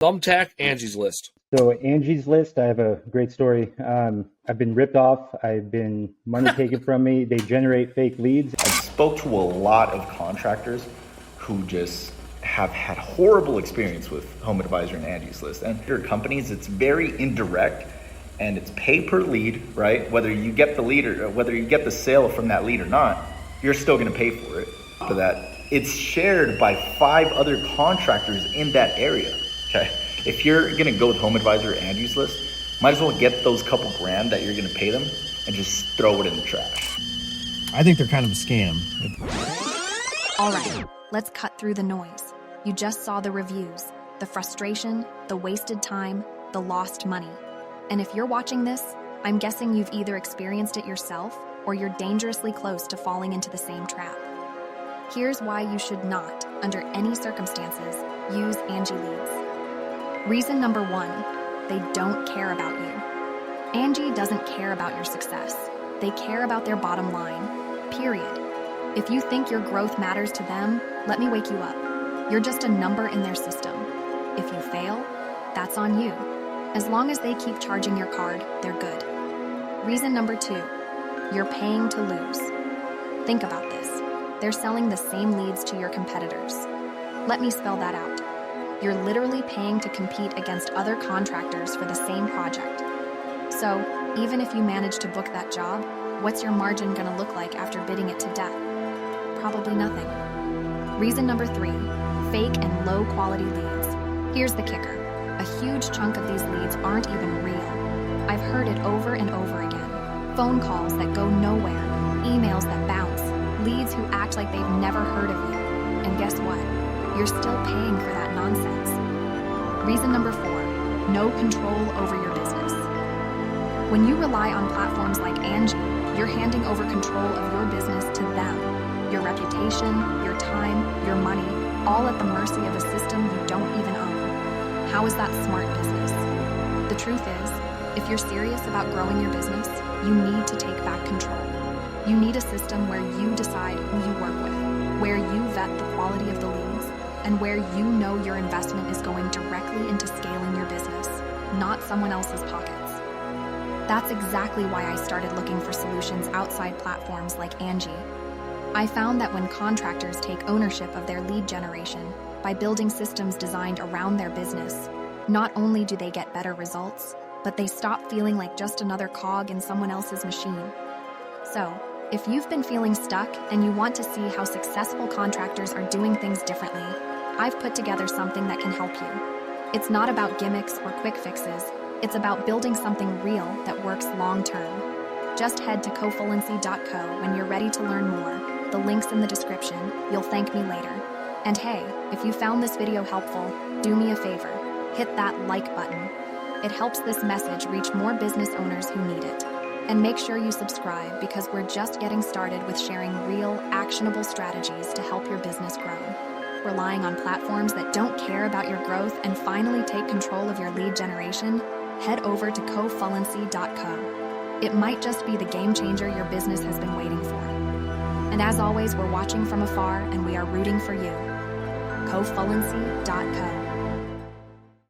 Thumbtack Angie's List. So Angie's List, I have a great story. I've been ripped off. I've been money taken from me. They generate fake leads. I spoke to a lot of contractors who just have had horrible experience with HomeAdvisor and Angie's List. And for companies, it's very indirect and it's pay per lead, right? Whether you get the lead or whether you get the sale from that lead or not, you're still gonna pay for it. For that, it's shared by 5 other contractors in that area, okay? If you're gonna go with HomeAdvisor or Angie's List, might as well get those couple grand that you're gonna pay them and just throw it in the trash. I think they're kind of a scam. All right, let's cut through the noise. You just saw the reviews, the frustration, the wasted time, the lost money. And if you're watching this, I'm guessing you've either experienced it yourself or you're dangerously close to falling into the same trap. Here's why you should not, under any circumstances, use Angi Leads. Reason number 1, they don't care about you. Angi doesn't care about your success. They care about their bottom line, period. If you think your growth matters to them, let me wake you up. You're just a number in their system. If you fail, that's on you. As long as they keep charging your card, they're good. Reason number 2, you're paying to lose. Think about this. They're selling the same leads to your competitors. Let me spell that out. You're literally paying to compete against other contractors for the same project. So, even if you manage to book that job, what's your margin gonna look like after bidding it to death? Probably nothing. Reason number 3, fake and low quality leads. Here's the kicker. A huge chunk of these leads aren't even real. I've heard it over and over again. Phone calls that go nowhere, emails that bounce, leads who act like they've never heard of you. And guess what? You're still paying for that nonsense. Reason number 4, no control over your business. When you rely on platforms like Angie, you're handing over control of your business to them. Your reputation, your time, your money, all at the mercy of a system you don't even own. How is that smart business? The truth is, if you're serious about growing your business, you need to take back control. You need a system where you decide who you work with, where you vet the quality of the leads, and where you know your investment is going directly into scaling your business, not someone else's pockets. That's exactly why I started looking for solutions outside platforms like Angie. I found that when contractors take ownership of their lead generation by building systems designed around their business, not only do they get better results, but they stop feeling like just another cog in someone else's machine. So, if you've been feeling stuck and you want to see how successful contractors are doing things differently, I've put together something that can help you. It's not about gimmicks or quick fixes. It's about building something real that works long-term. Just head to Cofullancy.co when you're ready to learn more. The link's in the description. You'll thank me later. And hey, if you found this video helpful, do me a favor. Hit that like button. It helps this message reach more business owners who need it. And make sure you subscribe because we're just getting started with sharing real, actionable strategies to help your business grow. Relying on platforms that don't care about your growth and finally take control of your lead generation? Head over to Cofullancy.co. It might just be the game changer your business has been waiting for. And as always, we're watching from afar and we are rooting for you. Cofullancy.co.